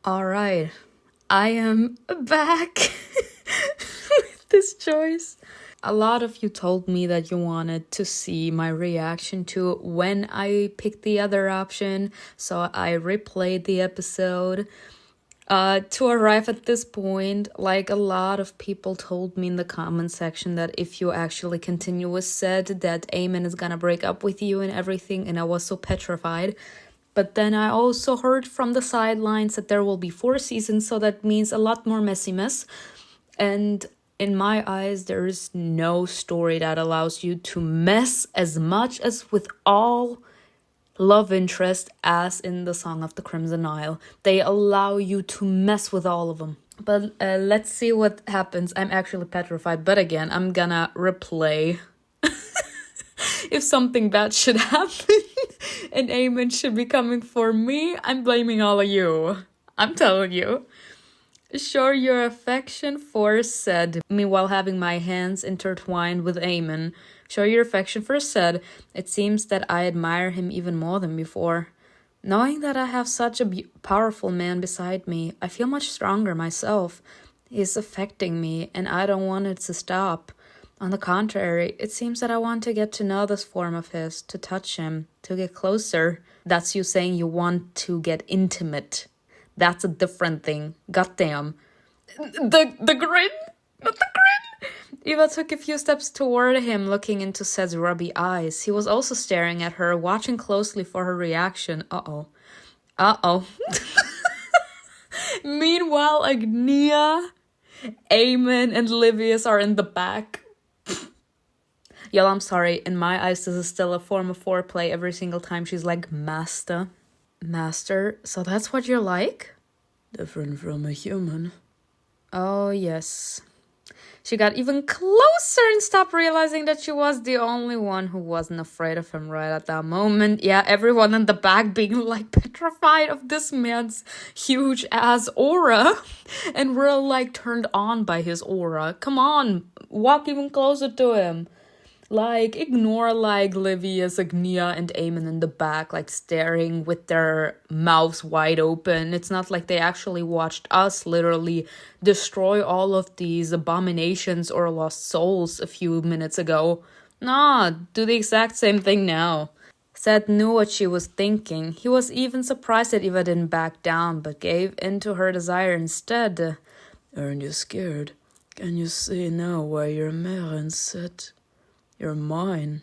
All right, I am back with this choice. A lot of you told me that you wanted to see my reaction to when I picked the other option, so I replayed the episode. To arrive at this point, like a lot of people told me in the comment section that if you actually continue with said that Eamon is gonna break up with you and everything, and I was so petrified. But then I also heard from the sidelines that there will be 4 seasons, so that means a lot more messiness. And in my eyes, there is no story that allows you to mess as much as with all love interest as in the Song of the Crimson Nile. They allow you to mess with all of them. But let's see what happens. I'm actually petrified, but again, I'm gonna replay. If something bad should happen and Eamon should be coming for me, I'm blaming all of you. I'm telling you. Show your affection for said. Meanwhile, having my hands intertwined with Eamon. Show your affection for said. It seems that I admire him even more than before. Knowing that I have such a powerful man beside me, I feel much stronger myself. He's affecting me, and I don't want it to stop. On the contrary, it seems that I want to get to know this form of his, to touch him, to get closer. That's you saying you want to get intimate. That's a different thing. Goddamn. The grin? Not the grin! Eva took a few steps toward him, looking into Sed's rubby eyes. He was also staring at her, watching closely for her reaction. Uh-oh. Meanwhile, Agnia, Eamon, and Livius are in the back. Y'all, I'm sorry. In my eyes, this is still a form of foreplay every single time she's like, Master? So that's what you're like? Different from a human. Oh, yes. She got even closer and stopped realizing that she was the only one who wasn't afraid of him right at that moment. Yeah, everyone in the back being like petrified of this man's huge ass aura. And we're like turned on by his aura. Come on, walk even closer to him. Like, ignore, like, Livius, Agnia, and Eamon in the back, like, staring with their mouths wide open. It's not like they actually watched us literally destroy all of these abominations or lost souls a few minutes ago. Nah, do the exact same thing now. Seth knew what she was thinking. He was even surprised that Eva didn't back down, but gave in to her desire instead. Aren't you scared? Can you see now why your parents sit? You're mine.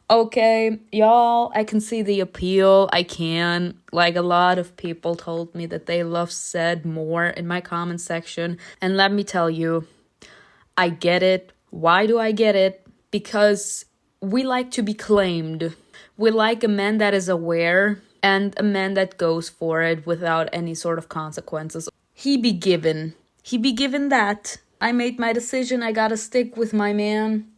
Okay, y'all, I can see the appeal. I can. Like, a lot of people told me that they love Sed more in my comment section. And let me tell you, I get it. Why do I get it? Because we like to be claimed. We like a man that is aware and a man that goes for it without any sort of consequences. He be given that. I made my decision. I gotta stick with my man.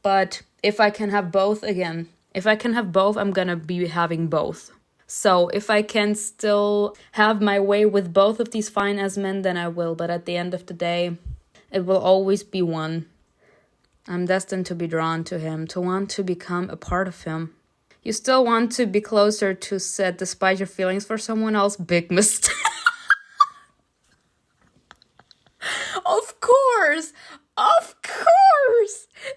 But if I can have both, again, if I can have both, I'm gonna be having both. So if I can still have my way with both of these fine-ass men, then I will. But at the end of the day, it will always be one. I'm destined to be drawn to him, to want to become a part of him. You still want to be closer to Seth despite your feelings for someone else? Big mistake. Of course!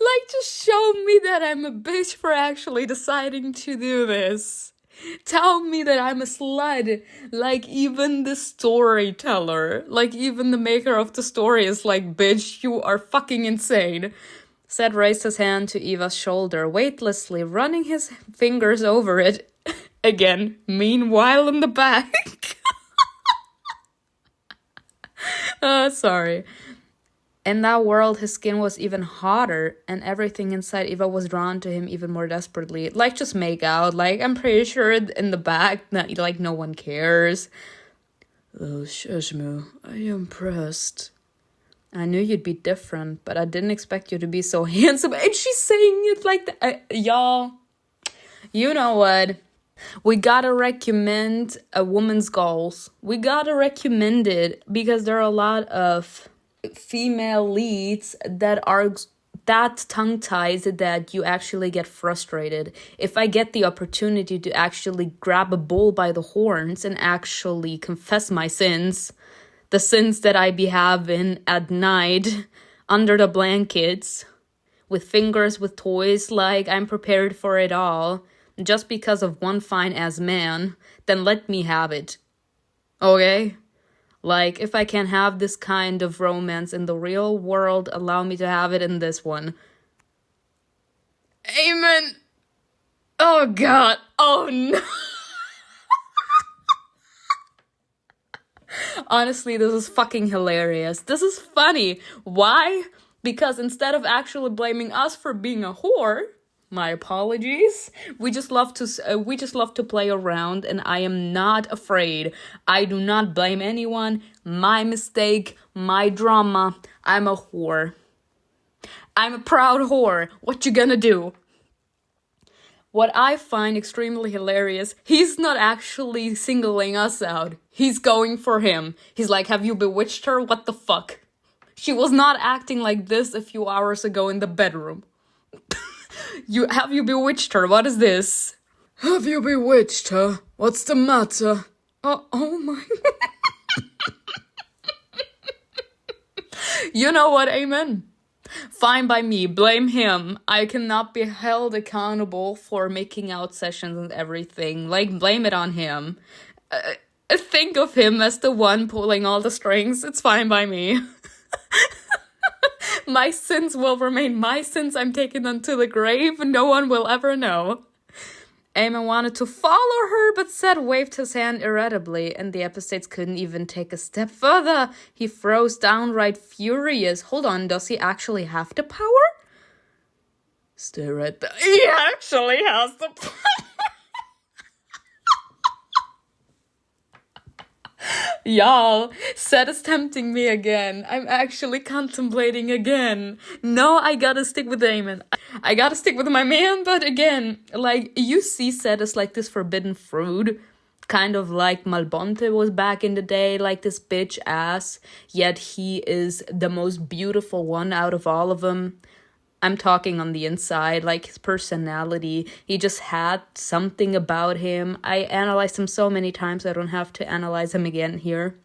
Like, just show me that I'm a bitch for actually deciding to do this. Tell me that I'm a slut. Like, even the storyteller, like, even the maker of the story is like, bitch, you are fucking insane. Seth raised his hand to Eva's shoulder, weightlessly, running his fingers over it. Again, meanwhile in the back. Sorry. In that world, his skin was even hotter, and everything inside Eva was drawn to him even more desperately. Like, just make out. Like, I'm pretty sure in the back, that, like, no one cares. Oh, Shashmu, are you impressed? I knew you'd be different, but I didn't expect you to be so handsome. And she's saying it like that. Y'all, you know what? We gotta recommend a woman's goals. We gotta recommend it because there are a lot of female leads that are that tongue ties that you actually get frustrated. If I get the opportunity to actually grab a bull by the horns and actually confess my sins, the sins that I be having at night under the blankets, with fingers, with toys, like I'm prepared for it all, just because of one fine-ass man, then let me have it. Okay? Like, if I can have this kind of romance in the real world, allow me to have it in this one. Amen! Oh god. Oh no. Honestly, this is fucking hilarious. This is funny. Why? Because instead of actually blaming us for being a whore, my apologies, we just love to play around, and I am not afraid. I do not blame anyone. My mistake, my drama. I'm a whore. I'm a proud whore. What you gonna do? What I find extremely hilarious, he's not actually singling us out. He's going for him. He's like, have you bewitched her? What the fuck? She was not acting like this a few hours ago in the bedroom. Have you bewitched her? What is this? Have you bewitched her? What's the matter? Oh my. You know what, Amen? Fine by me, blame him. I cannot be held accountable for making out sessions and everything. Like, blame it on him. Think of him as the one pulling all the strings. It's fine by me. My sins will remain my sins. I'm taking them to the grave. No one will ever know. Eamon wanted to follow her, but Seth waved his hand irritably, and the episodes couldn't even take a step further. He froze downright furious. Hold on, does he actually have the power? Stay right there. He actually has the power. Y'all, Seth is tempting me again. I'm actually contemplating again. No, I gotta stick with Eamon. I gotta stick with my man, but again, like, you see Seth as like this forbidden fruit. Kind of like Malbonte was back in the day, like this bitch ass. Yet he is the most beautiful one out of all of them. I'm talking on the inside, like his personality. He just had something about him. I analyzed him so many times, I don't have to analyze him again here.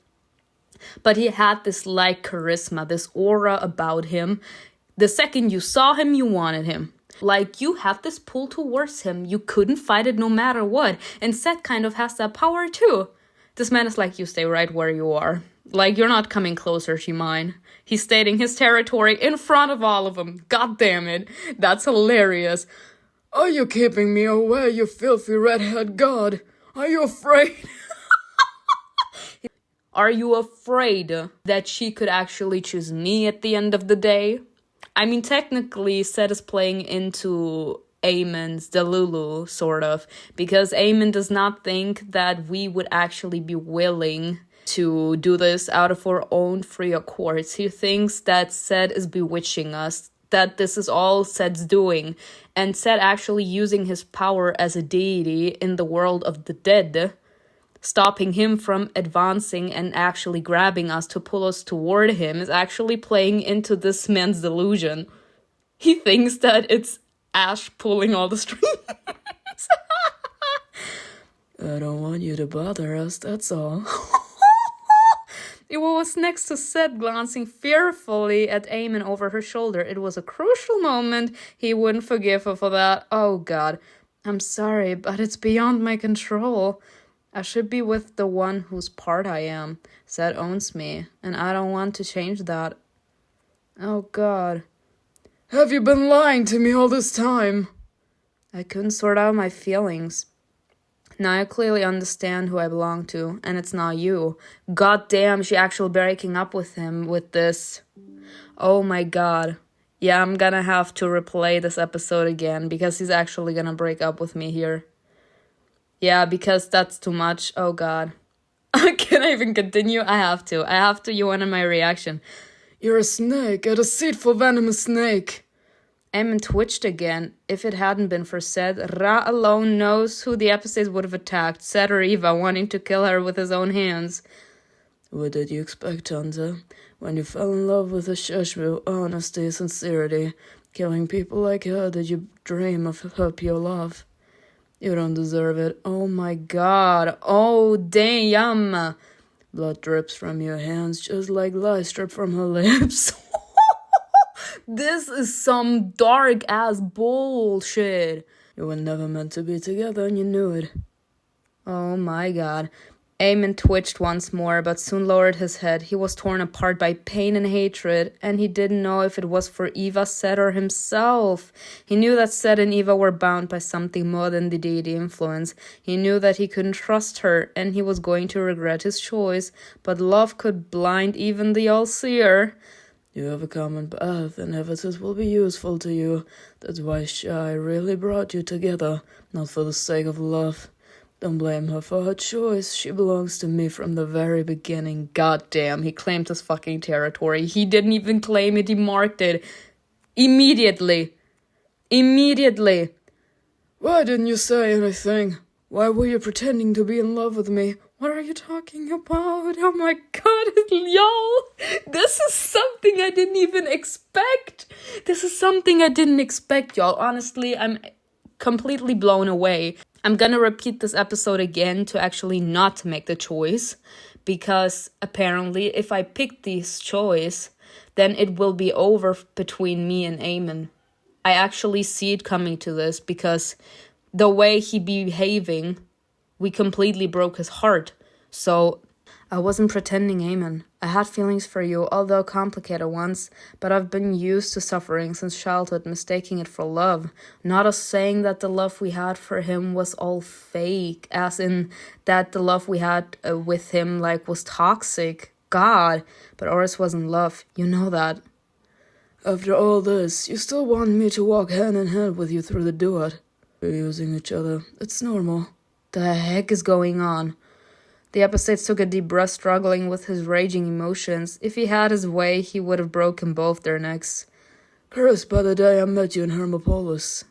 But he had this like charisma, this aura about him. The second you saw him, you wanted him. Like, you had this pull towards him. You couldn't fight it no matter what. And Seth kind of has that power too. This man is like, you stay right where you are. Like, you're not coming closer to mine. He's stating his territory in front of all of them. God damn it. That's hilarious. Are you keeping me away, you filthy redhead god? Are you afraid? Are you afraid that she could actually choose me at the end of the day? I mean, technically, Seth is playing into Eamon's Delulu, sort of. Because Eamon does not think that we would actually be willing to do this out of our own free accords. He thinks that Seth is bewitching us, that this is all Seth's doing, and Seth actually using his power as a deity in the world of the dead, stopping him from advancing and actually grabbing us to pull us toward him, is actually playing into this man's delusion. He thinks that it's Ash pulling all the strings. I don't want you to bother us, that's all. It was next to Seth glancing fearfully at Eamon over her shoulder. It was a crucial moment. He wouldn't forgive her for that. Oh god. I'm sorry, but it's beyond my control. I should be with the one whose part I am. Seth owns me, and I don't want to change that. Oh god. Have you been lying to me all this time? I couldn't sort out my feelings. Now I clearly understand who I belong to, and it's not you. God damn, she actually breaking up with him with this. Oh my god. Yeah, I'm gonna have to replay this episode again, because he's actually gonna break up with me here. Yeah, because that's too much. Oh god. Can I even continue? I have to. You wanted my reaction. You're a snake, a deceitful venomous snake. Eamon twitched again. If it hadn't been for Seth, Ra alone knows who the episodes would have attacked. Seth or Eva, wanting to kill her with his own hands. What did you expect, Hunter? When you fell in love with a shush with honesty, sincerity, Killing people like her that you dream of her pure love. You don't deserve it. Oh my god. Oh damn. Blood drips from your hands just like lies drip from her lips. This is some dark ass bullshit. You were never meant to be together and you knew it. Oh my god. Eamon twitched once more, but soon lowered his head. He was torn apart by pain and hatred, and he didn't know if it was for Eva, Seth, or himself. He knew that Seth and Eva were bound by something more than the deity influence. He knew that he couldn't trust her, and he was going to regret his choice, but love could blind even the all-seer. You have a common path, and emphasis will be useful to you. That's why Shai really brought you together, not for the sake of love. Don't blame her for her choice. She belongs to me from the very beginning. God damn, he claimed his fucking territory. He didn't even claim it, he marked it. Immediately. Why didn't you say anything? Why were you pretending to be in love with me? What are you talking about? Oh my god, y'all. This is something I didn't even expect. Y'all. Honestly, I'm completely blown away. I'm gonna repeat this episode again to actually not make the choice, because apparently if I pick this choice, then it will be over between me and Eamon. I actually see it coming to this, because the way he behaving, we completely broke his heart. So I wasn't pretending, Eamon. I had feelings for you, although complicated ones, but I've been used to suffering since childhood, mistaking it for love. Not us saying that the love we had for him was all fake, as in that the love we had with him was toxic. God, but ours wasn't love. You know that. After all this, you still want me to walk hand in hand with you through the duat. We're using each other. It's normal. The heck is going on? The episodes took a deep breath, struggling with his raging emotions. If he had his way, he would have broken both their necks. Cursed by the day I met you in Hermopolis.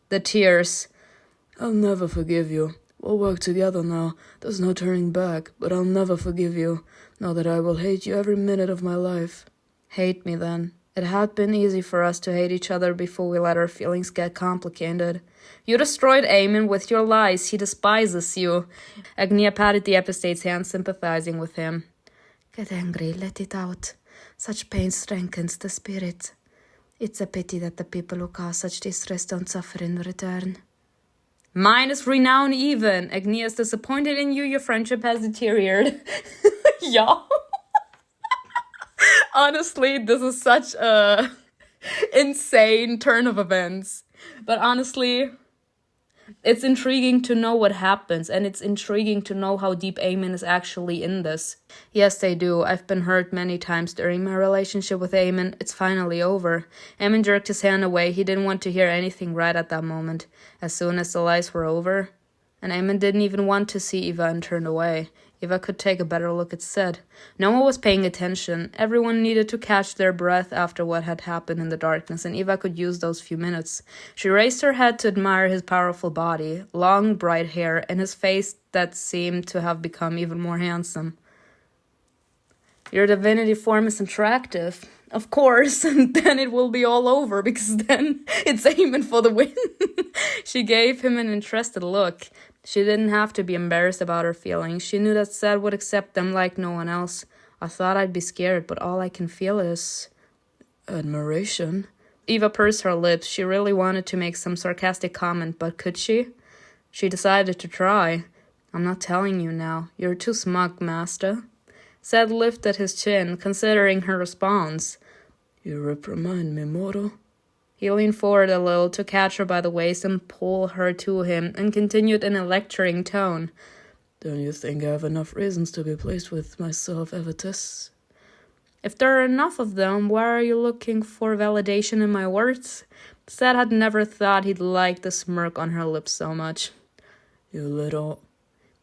The tears. I'll never forgive you. We'll work together now. There's no turning back, but I'll never forgive you. Know that I will hate you every minute of my life. Hate me then. It had been easy for us to hate each other before we let our feelings get complicated. You destroyed Eamon with your lies. He despises you. Agnia patted the epistate's hand, sympathizing with him. Get angry, let it out. Such pain strengthens the spirit. It's a pity that the people who cause such distress don't suffer in return. Mine is renown even. Agnia is disappointed in you. Your friendship has deteriorated. Y'all. Honestly, this is such a insane turn of events. But honestly, it's intriguing to know what happens, and it's intriguing to know how deep Eamon is actually in this. Yes, they do. I've been hurt many times during my relationship with Eamon. It's finally over. Eamon jerked his hand away. He didn't want to hear anything right at that moment. As soon as the lies were over, and Eamon didn't even want to see Eva and turned away. Eva could take a better look at Seth. No one was paying attention. Everyone needed to catch their breath after what had happened in the darkness, and Eva could use those few minutes. She raised her head to admire his powerful body, long, bright hair, and his face that seemed to have become even more handsome. Your divinity form is attractive. Of course, and then it will be all over, because then it's Eamon for the win. She gave him an interested look. She didn't have to be embarrassed about her feelings. She knew that Seth would accept them like no one else. I thought I'd be scared, but all I can feel is admiration. Eva pursed her lips. She really wanted to make some sarcastic comment, but could she? She decided to try. I'm not telling you now. You're too smug, master. Seth lifted his chin, considering her response. You reprimand me, mortal. He leaned forward a little to catch her by the waist and pull her to him, and continued in a lecturing tone. Don't you think I have enough reasons to be pleased with myself, Evatus? If there are enough of them, why are you looking for validation in my words? Seth had never thought he'd like the smirk on her lips so much. You little...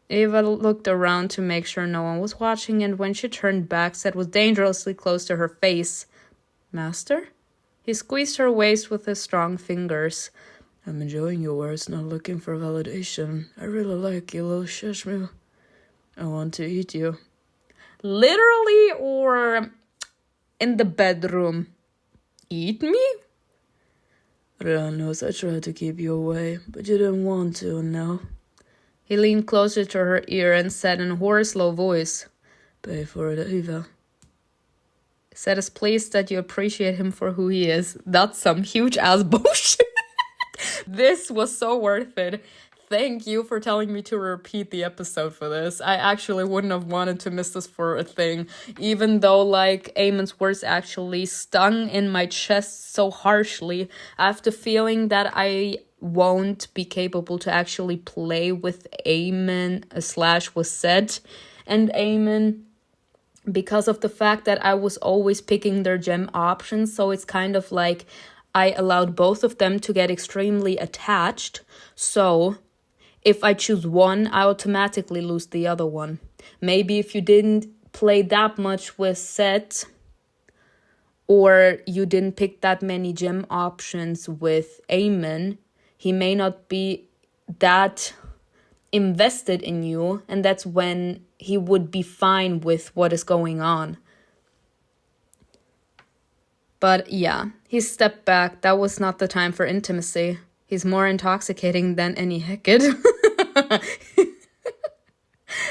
Eva looked around to make sure no one was watching, and when she turned back, Seth was dangerously close to her face. Master? He squeezed her waist with his strong fingers. I'm enjoying your words, not looking for validation. I really like you, little shishmu. I want to eat you. Literally or in the bedroom? Eat me? Ran knows I tried to keep you away, but you didn't want to, and now He leaned closer to her ear and said in a hoarse, low voice, pay for it, Ava. said as pleased that you appreciate him for who he is. That's some huge ass bullshit. This was so worth it. Thank you for telling me to repeat the episode for this. I actually wouldn't have wanted to miss this for a thing, even though, like, Eamon's words actually stung in my chest so harshly. I have the feeling that I won't be capable to actually play with Eamon / was said and Eamon because of the fact that I was always picking their gem options. So it's kind of like I allowed both of them to get extremely attached. So if I choose one, I automatically lose the other one. Maybe if you didn't play that much with Set, or you didn't pick that many gem options with Eamon, he may not be that invested in you, and that's when he would be fine with what is going on. But yeah, he stepped back. That was not the time for intimacy. He's more intoxicating than any Hecate.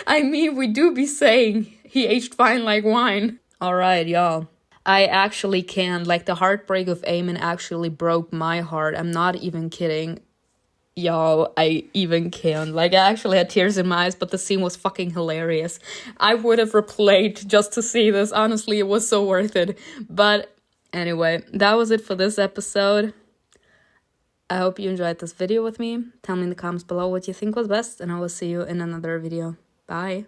I mean, we do be saying he aged fine like wine. Alright, y'all. I actually can. Like, the heartbreak of Eamon actually broke my heart. I'm not even kidding. Y'all, I even can. Like, I actually had tears in my eyes, but the scene was fucking hilarious. I would have replayed just to see this. Honestly, it was so worth it. But anyway, that was it for this episode. I hope you enjoyed this video with me. Tell me in the comments below what you think was best, and I will see you in another video. Bye.